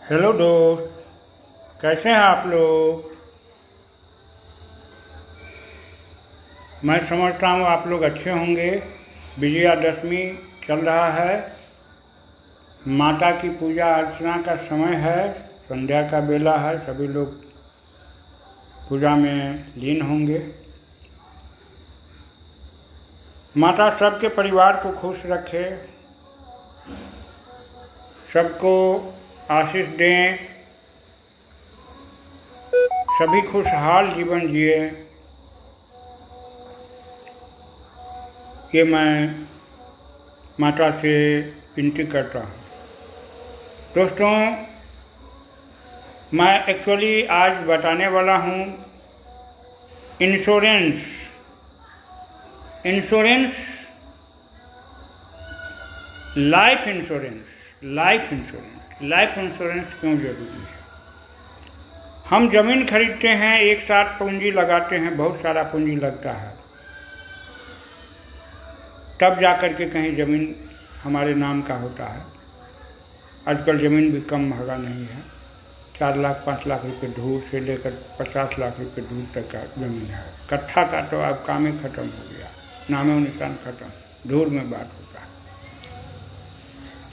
Hello दोस्त, कैसे हैं आप लोग। मैं समझता हूँ आप लोग अच्छे होंगे। विजयादशमी चल रहा है, माता की पूजा अर्चना का समय है, संध्या का बेला है, सभी लोग पूजा में लीन होंगे। माता सबके परिवार को खुश रखे, सबको आशीष दें, सभी खुशहाल जीवन जिए, ये मैं माता से विनती करता हूँ। दोस्तों, मैं एक्चुअली आज बताने वाला हूँ इंश्योरेंस लाइफ इंश्योरेंस क्यों जरूरी है। हम जमीन खरीदते हैं, एक साथ पूंजी लगाते हैं, बहुत सारा पूंजी लगता है, तब जाकर के कहीं ज़मीन हमारे नाम का होता है। आजकल ज़मीन भी कम महंगा नहीं है, 4 लाख 5 लाख रुपए धूर से लेकर 50 लाख रुपए दूर तक का ज़मीन है। कट्ठा का तो अब काम ही खत्म हो गया, नामो निशान खत्म, धूर में बात होता है।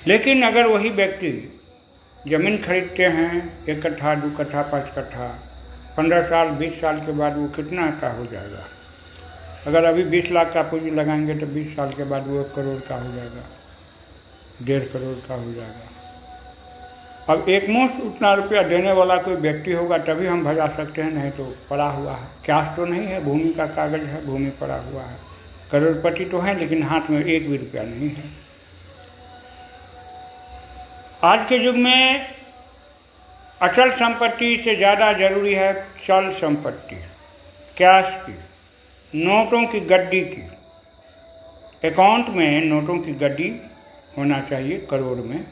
लेकिन अगर वही व्यक्ति ज़मीन खरीदते हैं 1 कट्ठा 2 कट्ठा 5 कट्ठा, 15 साल 20 साल के बाद वो कितना का हो जाएगा। अगर अभी 20 लाख का पूंजी लगाएंगे तो 20 साल के बाद वो 1 करोड़ का हो जाएगा, 1.5 करोड़ का हो जाएगा। अब एक मुश्त उतना रुपया देने वाला कोई व्यक्ति होगा तभी हम भजा सकते हैं, नहीं तो पड़ा हुआ है। कैश तो नहीं है, भूमि का कागज है, भूमि पड़ा हुआ है। करोड़पति तो है लेकिन हाथ में 1 भी रुपया नहीं है। आज के युग में अचल संपत्ति से ज़्यादा जरूरी है चल संपत्ति, कैश की, नोटों की गड्डी की। अकाउंट में नोटों की गड्डी होना चाहिए करोड़ में।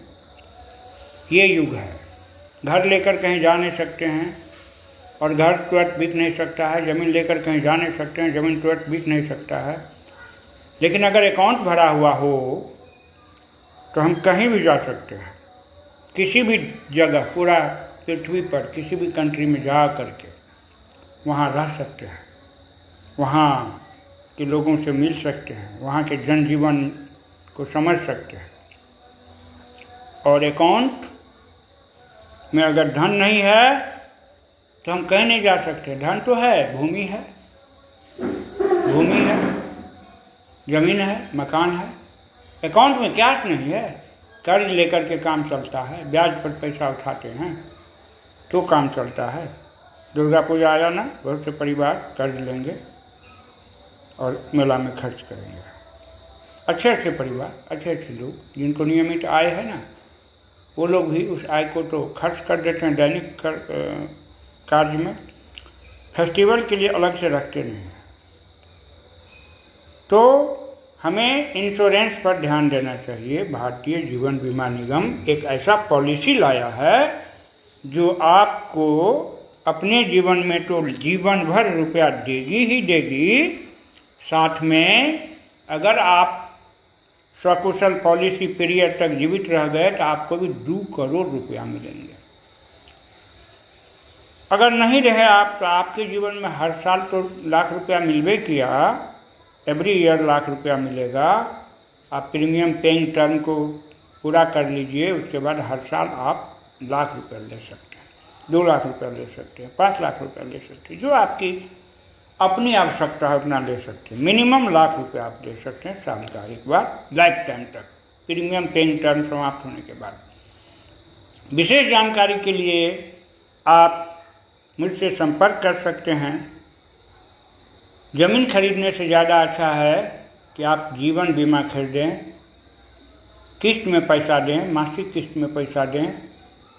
ये युग है। घर लेकर कहीं जा नहीं सकते हैं और घर तुरंत बिक नहीं सकता है। ज़मीन लेकर कहीं जा नहीं सकते हैं, ज़मीन तुरंत बिक नहीं सकता है। लेकिन अगर अकाउंट भरा हुआ हो तो हम कहीं भी जा सकते हैं, किसी भी जगह, पूरा पृथ्वी पर किसी भी कंट्री में जा करके वहाँ रह सकते हैं, वहाँ के लोगों से मिल सकते हैं, वहाँ के जनजीवन को समझ सकते हैं। और अकाउंट में अगर धन नहीं है तो हम कहीं नहीं जा सकते। धन तो है, भूमि है, ज़मीन है, मकान है। अकाउंट में कैश नहीं है, कर्ज लेकर के काम चलता है, ब्याज पर पैसा उठाते हैं तो काम चलता है। दुर्गा पूजा आया ना, बहुत से परिवार कर्ज लेंगे और मेला में खर्च करेंगे। अच्छे परिवार, अच्छे लोग जिनको नियमित आय है ना, वो लोग भी उस आय को तो खर्च कर देते हैं दैनिक कार्य में, फेस्टिवल के लिए अलग से रखते नहीं हैं। तो हमें इंश्योरेंस पर ध्यान देना चाहिए। भारतीय जीवन बीमा निगम एक ऐसा पॉलिसी लाया है जो आपको अपने जीवन में तो जीवन भर रुपया देगी ही देगी, साथ में अगर आप सकुशल पॉलिसी पीरियड तक जीवित रह गए तो आपको भी 2 करोड़ रुपया मिलेंगे। अगर नहीं रहे आप तो आपके जीवन में हर साल तो लाख रुपया मिलवे किया, एवरी ईयर लाख रुपया मिलेगा। आप प्रीमियम पेइंग टर्म को पूरा कर लीजिए, उसके बाद हर साल आप लाख रुपया ले सकते हैं, 2 लाख रुपया ले सकते हैं, 5 लाख रुपया ले सकते हैं, जो आपकी अपनी आवश्यकता है उतना ले सकते हैं। मिनिमम लाख रुपया आप ले सकते हैं साल का, एक बार लाइफ टाइम तक, प्रीमियम पेइंग टर्म समाप्त होने के बाद। विशेष जानकारी के लिए आप मुझसे संपर्क कर सकते हैं। ज़मीन खरीदने से ज़्यादा अच्छा है कि आप जीवन बीमा खरीदें, किस्त में पैसा दें, मासिक किस्त में पैसा दें।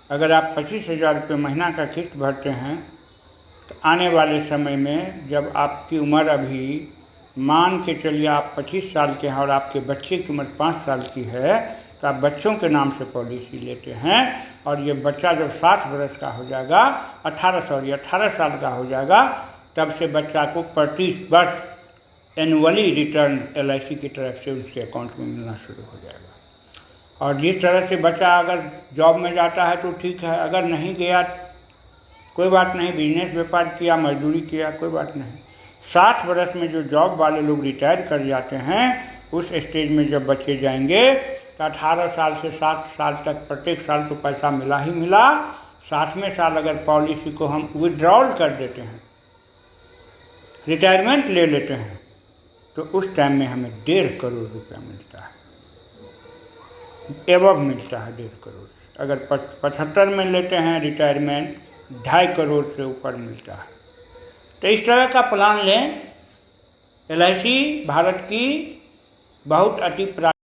अगर आप 25,000 रुपये महीना का किस्त भरते हैं तो आने वाले समय में जब आपकी उम्र अभी मान के चलिए आप 25 साल के हैं और आपके बच्चे की उम्र 5 साल की है, तो आप बच्चों के नाम से पॉलिसी लेते हैं और ये बच्चा जब 60 वर्ष का हो जाएगा, 18 साल का हो जाएगा, तब से बच्चा को प्रति वर्ष एनुअली रिटर्न LIC की तरफ से उसके अकाउंट में मिलना शुरू हो जाएगा। और जिस तरह से बच्चा अगर जॉब में जाता है तो ठीक है, अगर नहीं गया कोई बात नहीं, बिजनेस व्यापार किया, मजदूरी किया, कोई बात नहीं। 60 वर्ष में जो जॉब वाले लोग रिटायर कर जाते हैं, उस स्टेज में जब बच्चे जाएंगे तो 18 साल से 60 साल तक प्रत्येक साल तो पैसा मिला ही मिला। 60वें साल अगर पॉलिसी को हम विड्रॉल कर देते हैं, रिटायरमेंट ले लेते हैं, तो उस टाइम में हमें 1.5 करोड़ रुपया मिलता है, एवब मिलता है 1.5 करोड़। अगर 75 में लेते हैं रिटायरमेंट, 2.5 करोड़ से ऊपर मिलता है। तो इस तरह का प्लान लें। LIC भारत की बहुत अति